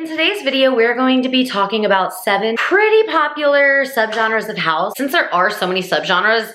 In today's video, we're going to be talking about 7 pretty popular subgenres of house. Since there are so many subgenres,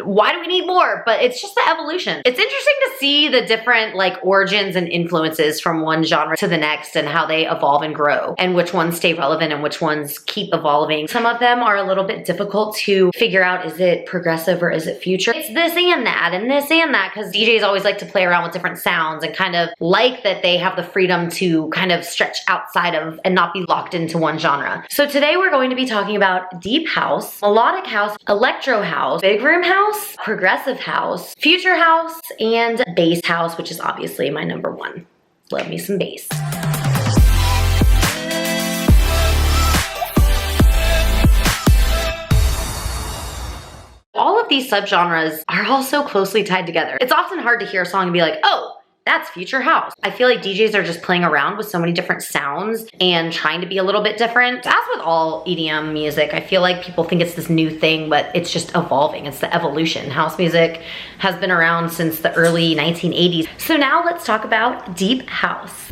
why do we need more? But it's just the evolution. It's interesting to see the different origins and influences from one genre to the next and how they evolve and grow and which ones stay relevant and which ones keep evolving. Some of them are a little bit difficult to figure out, is it progressive or is it future? It's this and that and this and that, because DJs always like to play around with different sounds and kind of like that they have the freedom to kind of stretch outside of and not be locked into one genre. So today we're going to be talking about deep house, melodic house, electro house, big room house, progressive house, future house, and bass house, which is obviously my number one. Love me some bass. All of these subgenres are all so closely tied together. It's often hard to hear a song and be like, oh, that's future house. I feel like DJs are just playing around with so many different sounds and trying to be a little bit different. As with all EDM music, I feel like people think it's this new thing, but it's just evolving. It's the evolution. House music has been around since the early 1980s. So now let's talk about deep house.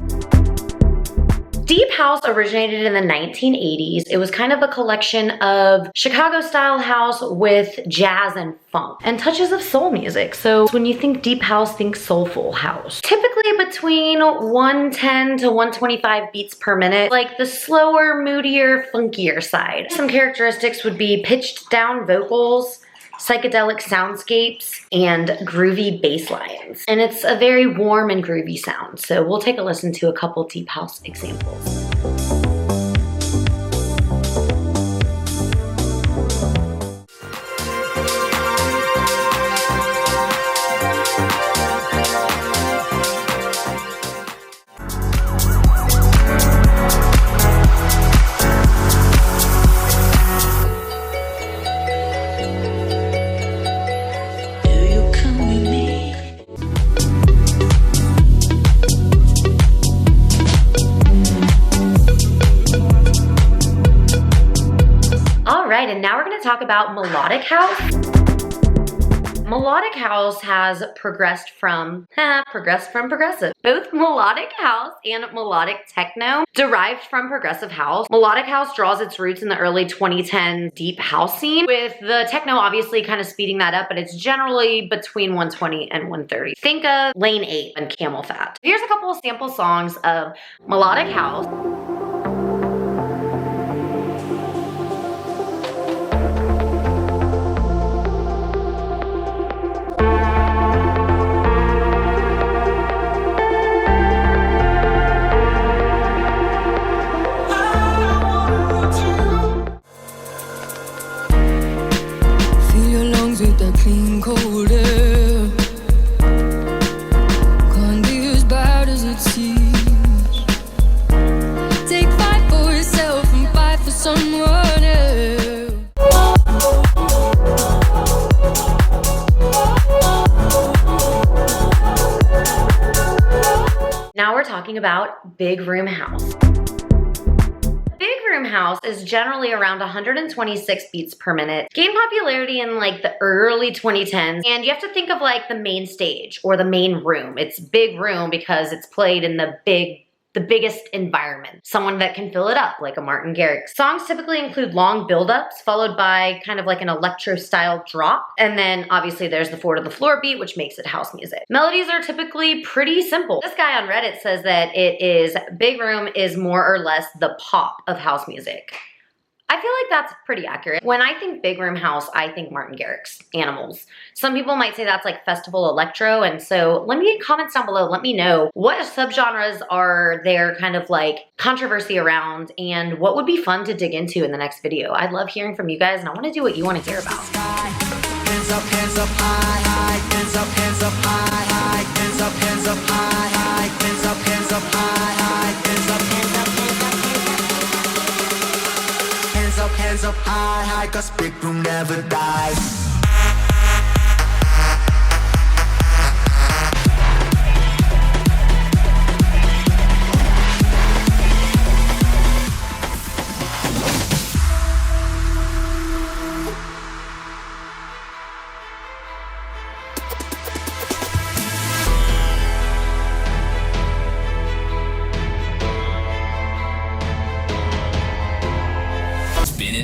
Deep house originated in the 1980s. It was kind of a collection of Chicago-style house with jazz and funk and touches of soul music. So when you think deep house, think soulful house. Typically between 110 to 125 beats per minute, like the slower, moodier, funkier side. Some characteristics would be pitched down vocals, psychedelic soundscapes, and groovy bass lines. And it's a very warm and groovy sound. So we'll take a listen to a couple deep house examples. And now we're going to talk about melodic house. Melodic house has progressed from progressive. Both melodic house and melodic techno derived from progressive house. Melodic house draws its roots in the early 2010s deep house scene, with the techno obviously kind of speeding that up, but it's generally between 120 and 130. Think of Lane 8 and Camel Fat. Here's a couple of sample songs of melodic house. With that clean cold air, can't be as bad as it seems. Take fight for yourself and fight for someone else. Now we're talking about big room house. Big room house is generally around 126 beats per minute. Gained popularity in the early 2010s, and you have to think of the main stage or the main room. It's big room because it's played in the biggest environment. Someone that can fill it up, like a Martin Garrix. Songs typically include long build-ups followed by kind of like an electro style drop. And then obviously there's the 4 to the floor beat, which makes it house music. Melodies are typically pretty simple. This guy on Reddit says that big room is more or less the pop of house music. I feel like that's pretty accurate. When I think big room house, I think Martin Garrix, Animals. Some people might say that's like festival electro, and so let me in comments down below, let me know what subgenres are there kind of controversy around and what would be fun to dig into in the next video. I love hearing from you guys and I want to do what you want to hear about. Hands up, hands up, high, high, hands up, hands up, high, high, hands up, hands up, high, high, hands up, hands up, high, high, hands up, hands up, hands up, hands up, high, high, 'cause big room never dies.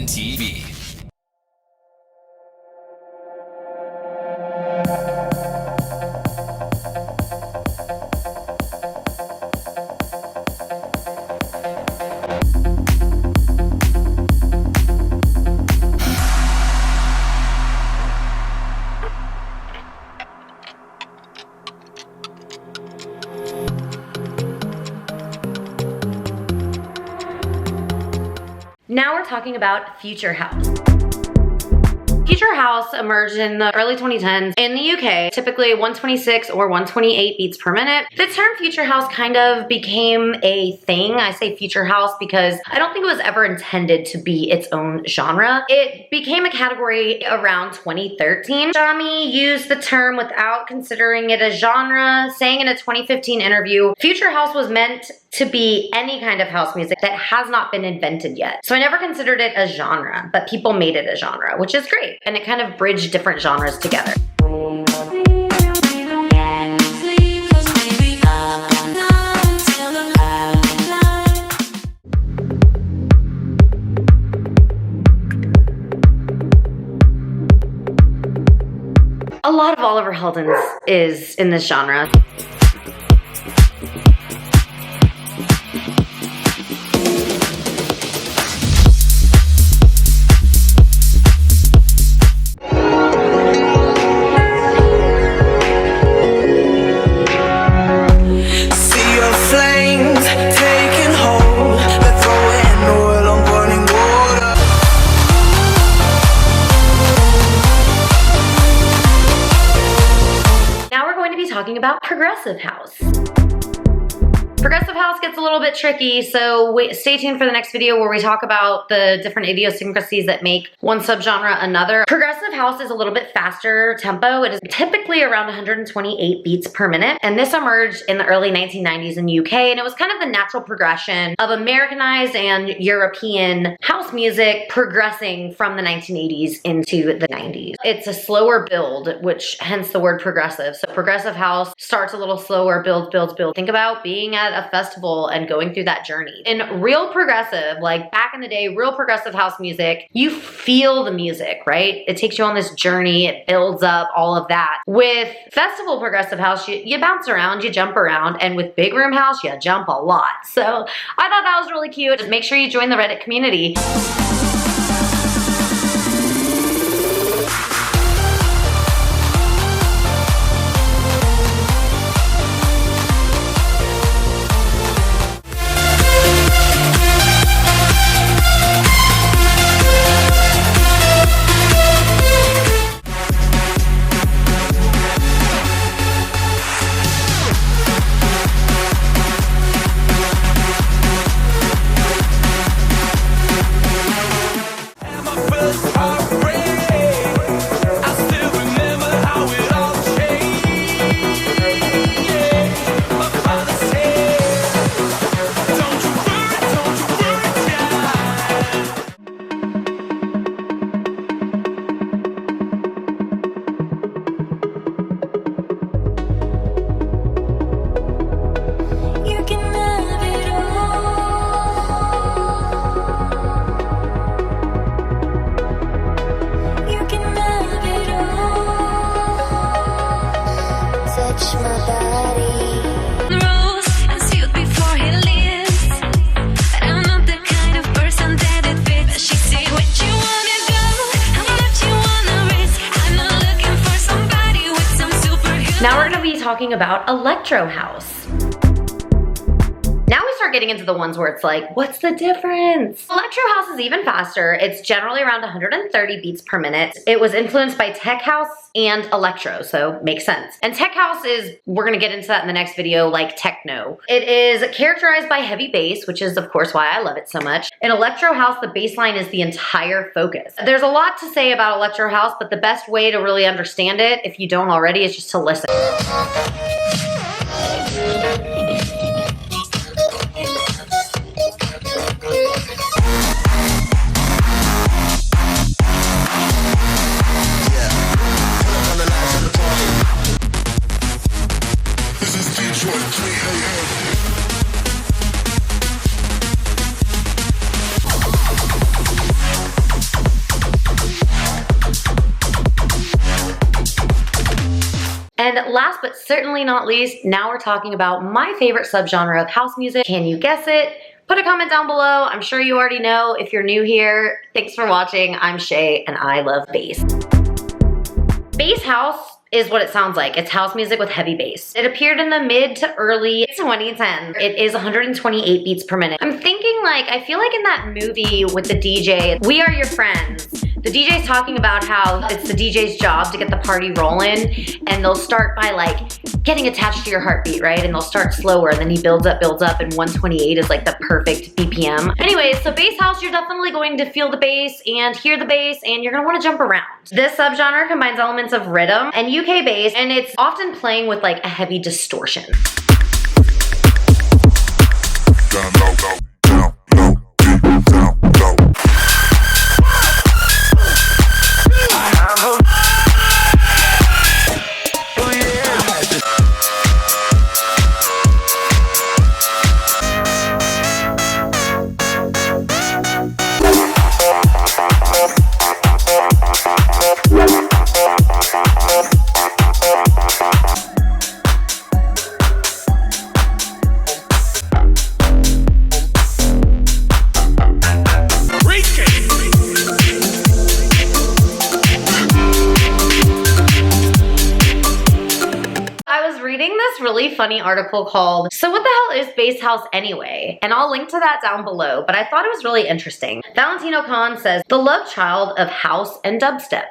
TV. Now we're talking about Future House. Future House emerged in the early 2010s in the UK, typically 126 or 128 beats per minute. The term Future House kind of became a thing. I say Future House because I don't think it was ever intended to be its own genre. It became a category around 2013. Shami used the term without considering it a genre, saying in a 2015 interview, Future House was meant to be any kind of house music that has not been invented yet. So I never considered it a genre, but people made it a genre, which is great. And it kind of bridged different genres together. A lot of Oliver Heldens is in this genre. Talking about progressive house. Progressive house gets a little bit tricky, so stay tuned for the next video where we talk about the different idiosyncrasies that make one subgenre another. Progressive house is a little bit faster tempo. It is typically around 128 beats per minute, and this emerged in the early 1990s in the UK, and it was kind of the natural progression of Americanized and European house music progressing from the 1980s into the 90s. It's a slower build, which hence the word progressive. So progressive house starts a little slower, builds. Think about being at a festival and going through that journey. In real progressive, like back in the day, real progressive house music, you feel the music, right? It takes you on this journey, it builds up, all of that. With festival progressive house, you bounce around, you jump around, and with big room house, you jump a lot. So I thought that was really cute. Just make sure you join the Reddit community. Now we're going to be talking about electro house. Now we start getting into the ones where it's like, what's the difference? Electro house is even faster. It's generally around 130 beats per minute. It was influenced by tech house and electro, so makes sense. And tech house is, we're gonna get into that in the next video, like techno. It is characterized by heavy bass, which is of course why I love it so much. In electro house, the bass line is the entire focus. There's a lot to say about electro house, but the best way to really understand it, if you don't already, is just to listen. And last but certainly not least, now we're talking about my favorite subgenre of house music. Can you guess it? Put a comment down below. I'm sure you already know. If you're new here, thanks for watching. I'm Shay and I love bass. Bass house is what it sounds like. It's house music with heavy bass. It appeared in the mid to early 2010s. It is 128 beats per minute. I'm thinking like, I feel like in that movie with the DJ, We Are Your Friends, the DJ's talking about how it's the DJ's job to get the party rolling, and they'll start by like getting attached to your heartbeat, right? And they'll start slower, and then he builds up, and 128 is like the perfect BPM. Anyways, so bass house, you're definitely going to feel the bass and hear the bass, and you're gonna wanna jump around. This subgenre combines elements of rhythm and UK bass, and it's often playing with like a heavy distortion. Down low, down low, down low. Really funny article called "So What the Hell Is Bass House Anyway?" and I'll link to that down below, but I thought it was really interesting. Valentino Khan says, "The love child of house and dubstep.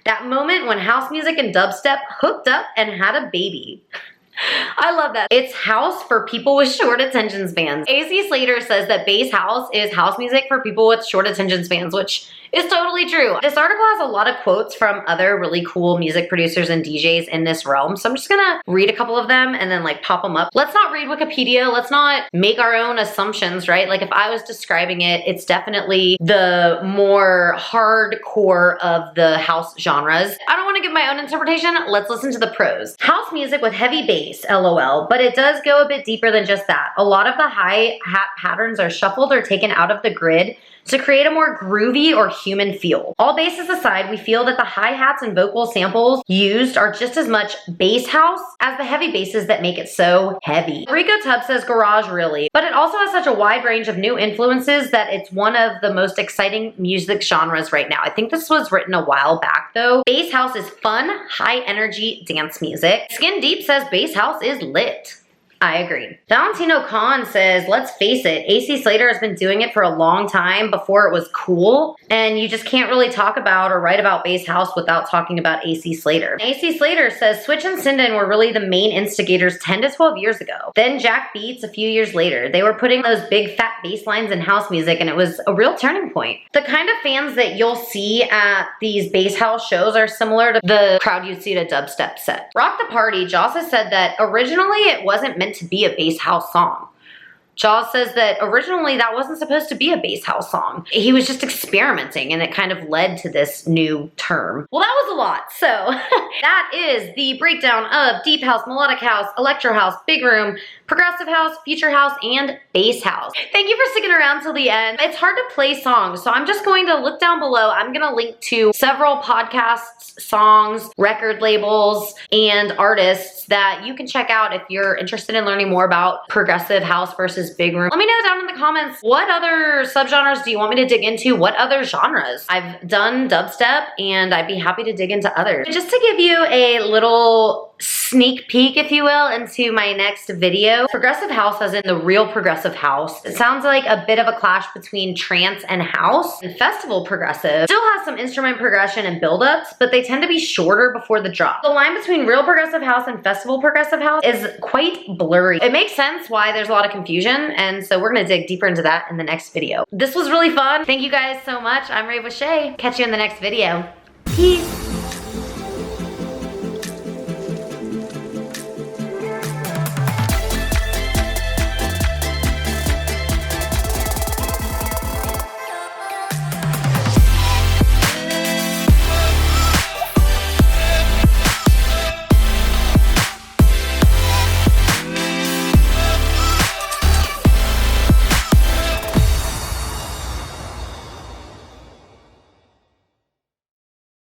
That moment when house music and dubstep hooked up and had a baby." I love that. It's house for people with short attention spans. AC Slater says that bass house is house music for people with short attention spans, which is totally true. This article has a lot of quotes from other really cool music producers and DJs in this realm, so I'm just gonna read a couple of them and then like pop them up. Let's not read Wikipedia. Let's not make our own assumptions, right? Like if I was describing it, it's definitely the more hardcore of the house genres. I don't want to give my own interpretation. Let's listen to the pros. House music with heavy bass, LOL, but it does go a bit deeper than just that. A lot of the hi-hat patterns are shuffled or taken out of the grid to create a more groovy or human feel. All basses aside, we feel that the hi-hats and vocal samples used are just as much bass house as the heavy basses that make it so heavy. Rico Tubb says garage really, but it also has such a wide range of new influences that it's one of the most exciting music genres right now. I think this was written a while back though. Bass house is fun, high energy dance music. Skin Deep says bass house is lit. I agree. Valentino Khan says, let's face it, AC Slater has been doing it for a long time before it was cool, and you just can't really talk about or write about bass house without talking about AC Slater. AC Slater says Switch and Sinden were really the main instigators 10 to 12 years ago. Then Jack Beats a few years later. They were putting those big fat bass lines in house music, and it was a real turning point. The kind of fans that you'll see at these bass house shows are similar to the crowd you'd see at a dubstep set. Rock the Party, Joss has said that originally it wasn't meant to be a bass house song. Jaws says that originally that wasn't supposed to be a bass house song. He was just experimenting and it kind of led to this new term. Well, that was a lot. So that is the breakdown of deep house, melodic house, electro house, big room, progressive house, future house, and bass house. Thank you for sticking around till the end. It's hard to play songs, so I'm just going to look down below. I'm gonna link to several podcasts, songs, record labels, and artists that you can check out if you're interested in learning more about progressive house versus big room. Let me know down in the comments, what other subgenres do you want me to dig into? What other genres? I've done dubstep and I'd be happy to dig into others. Just to give you a little sneak peek, if you will, into my next video. Progressive house, as in the real progressive house. It sounds like a bit of a clash between trance and house. And festival progressive still has some instrument progression and buildups, but they tend to be shorter before the drop. The line between real progressive house and festival progressive house is quite blurry. It makes sense why there's a lot of confusion, and so we're gonna dig deeper into that in the next video. This was really fun. Thank you guys so much. I'm Rave with Shay. Catch you in the next video. Peace.